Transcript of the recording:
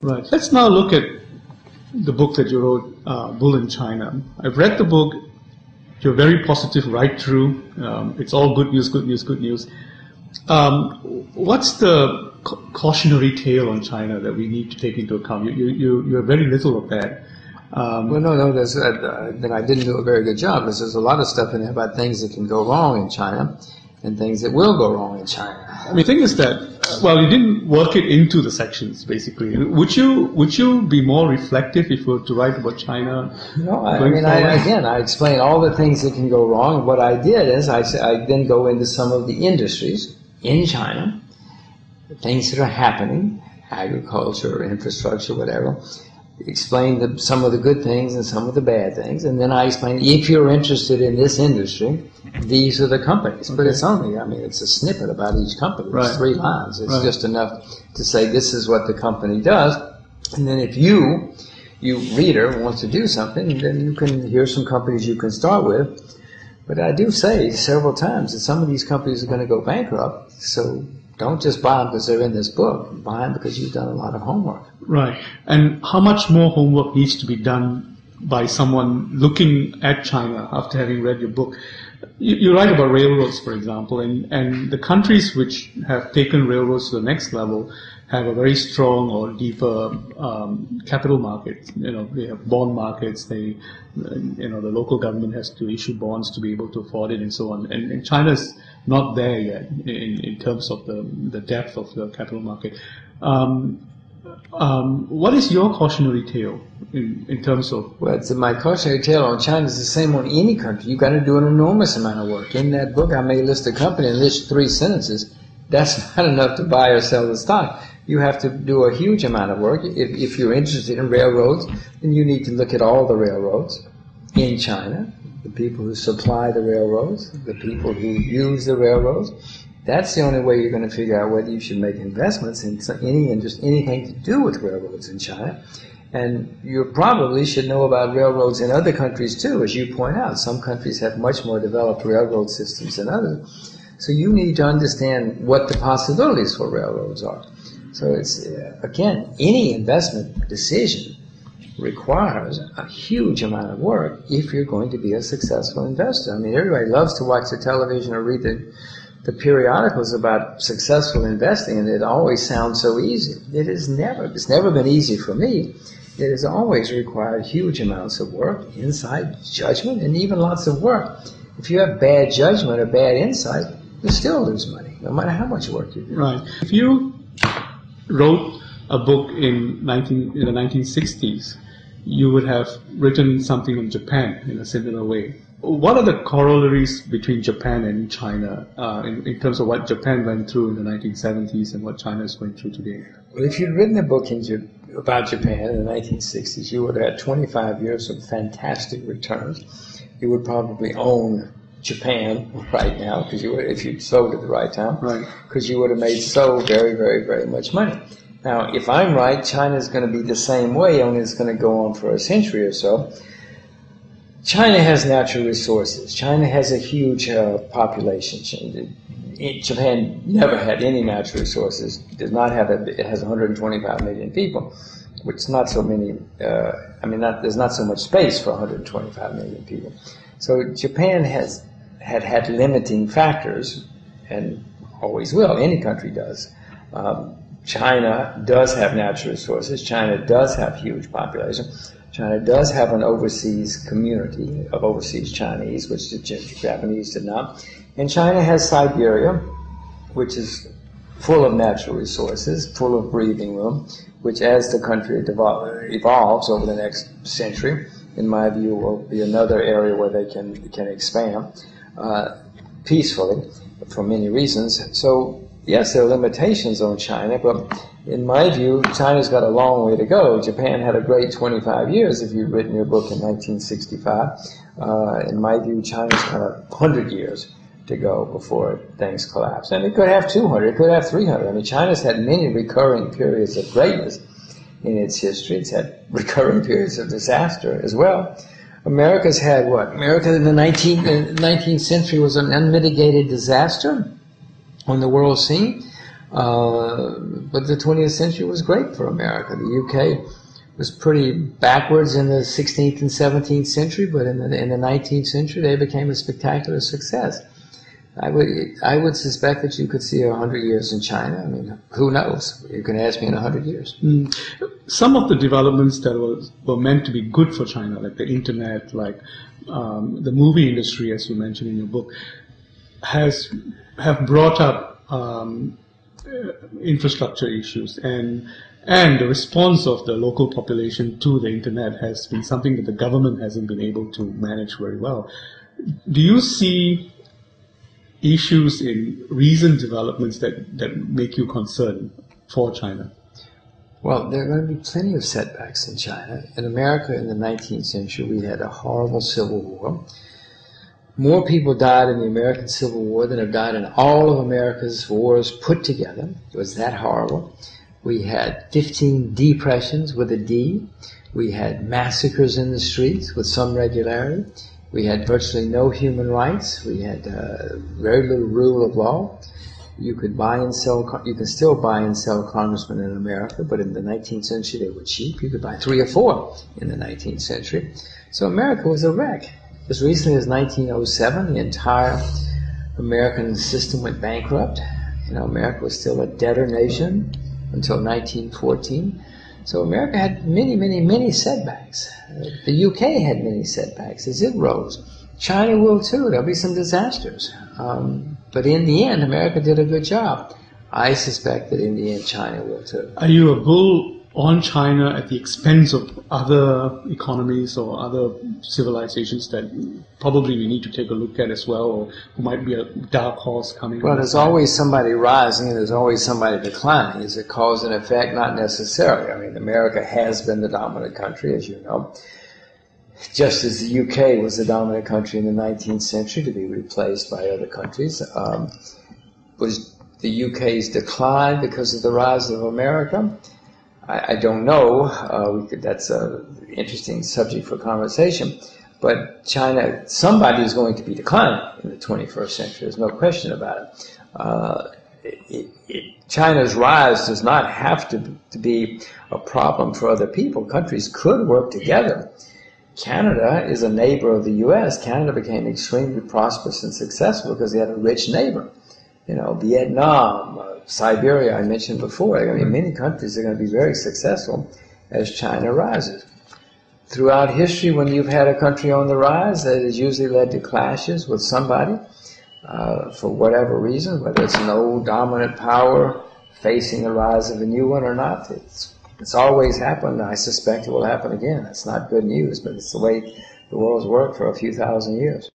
Right. Let's now look at the book that you wrote, Bull in China. I've read the book. You're very positive right through. It's all good news, good news, good news. What's the cautionary tale on China that we need to take into account? You have very little of that. Well, no, then I didn't do a very good job, because there's a lot of stuff in there about things that can go wrong in China and things that will go wrong in China. I mean, the thing is that, well, you didn't work it into the sections, basically. Would you be more reflective if you were to write about China? No, I explain all the things that can go wrong. And what I did is I then go into some of the industries in China, the things that are happening, agriculture, infrastructure, whatever. Explain some of the good things and some of the bad things, and then I explain, if you're interested in this industry, these are the companies. Okay. But it's only, it's a snippet about each company. Right. It's 3 lines. It's just enough to say this is what the company does, and then if you reader, wants to do something, then you can, here's some companies you can start with. But I do say several times that some of these companies are going to go bankrupt, so don't just buy them because they're in this book. Buy them because you've done a lot of homework. Right. And how much more homework needs to be done by someone looking at China after having read your book? You write about railroads, for example, and the countries which have taken railroads to the next level have a very strong or deeper capital market. They have bond markets. The local government has to issue bonds to be able to afford it, and so on. And China's not there yet in terms of the depth of the capital market. What is your cautionary tale in terms of? Well, my cautionary tale on China is the same on any country. You've got to do an enormous amount of work. In that book, I may list a company and list 3 sentences. That's not enough to buy or sell the stock. You have to do a huge amount of work. If you're interested in railroads, then you need to look at all the railroads in China, the people who supply the railroads, the people who use the railroads. That's the only way you're going to figure out whether you should make investments in anything to do with railroads in China. And you probably should know about railroads in other countries too, as you point out. Some countries have much more developed railroad systems than others. So you need to understand what the possibilities for railroads are. So it's, again, any investment decision requires a huge amount of work if you're going to be a successful investor. I mean, everybody loves to watch the television or read the periodicals about successful investing, and it always sounds so easy. It's never been easy for me. It has always required huge amounts of work, insight, judgment, and even lots of work. If you have bad judgment or bad insight, you still lose money, no matter how much work you do. Right. If you wrote a book in the 1960s, you would have written something on Japan in a similar way. What are the corollaries between Japan and China in terms of what Japan went through in the 1970s and what China is going through today? Well, if you'd written a book about Japan in the 1960s, you would have had 25 years of fantastic returns. You would probably own Japan right now, because if you'd sold at the right time, because you would have made so very, very, very much money. Now, if I'm right, China's going to be the same way, only it's going to go on for a century or so. China has natural resources. China has a huge population. Japan never had any natural resources. Does not have it. It has 125 million people, which is not so many. There's not so much space for 125 million people. So Japan had limiting factors, and always will. Any country does. China does have natural resources. China does have huge population. China does have an overseas community of overseas Chinese, which the Japanese did not. And China has Siberia, which is full of natural resources, full of breathing room, which as the country evolves over the next century, in my view, will be another area where they can expand peacefully for many reasons. So, yes, there are limitations on China, but in my view, China's got a long way to go. Japan had a great 25 years, if you'd written your book in 1965. In my view, China's got 100 years to go before things collapse. And it could have 200, it could have 300. I mean, China's had many recurring periods of greatness in its history. It's had recurring periods of disaster as well. America's had what? America in the 19th century was an unmitigated disaster on the world scene. But the 20th century was great for America. The UK was pretty backwards in the 16th and 17th century, but in the 19th century they became a spectacular success. I would suspect that you could see 100 years in China. I mean, who knows? You can ask me in 100 years. Some of the developments that were meant to be good for China, like the internet, like the movie industry, as you mentioned in your book, have brought up infrastructure issues, and the response of the local population to the internet has been something that the government hasn't been able to manage very well. Do you see issues in recent developments that make you concerned for China? Well, there are going to be plenty of setbacks in China. In America in the 19th century, we had a horrible civil war. More people died in the American Civil War than have died in all of America's wars put together. It was that horrible. We had 15 depressions with a D. We had massacres in the streets with some regularity. We had virtually no human rights. We had very little rule of law. You could buy and sell. You can still buy and sell congressmen in America, but in the 19th century they were cheap. You could buy 3 or 4 in the 19th century. So America was a wreck. As recently as 1907, the entire American system went bankrupt. America was still a debtor nation until 1914. So America had many, many, many setbacks. The UK had many setbacks as it rose. China will too. There'll be some disasters. But in the end, America did a good job. I suspect that in the end, China will too. Are you a bull on China at the expense of other economies or other civilizations that probably we need to take a look at as well, or who might be a dark horse coming? Well, there's always somebody rising and there's always somebody declining. Is it cause and effect? Not necessarily. I mean, America has been the dominant country, as you know, just as the UK was the dominant country in the 19th century, to be replaced by other countries. Was the UK's decline because of the rise of America? I don't know. That's an interesting subject for conversation. But China, somebody is going to be declining in the 21st century. There's no question about it. China's rise does not have to be a problem for other people. Countries could work together. Canada is a neighbor of the U.S. Canada became extremely prosperous and successful because they had a rich neighbor. Vietnam, Siberia, I mentioned before. I mean, many countries are going to be very successful as China rises. Throughout history, when you've had a country on the rise, that has usually led to clashes with somebody for whatever reason, whether it's an old dominant power facing the rise of a new one or not. It's always happened. I suspect it will happen again. It's not good news, but it's the way the world's worked for a few thousand years.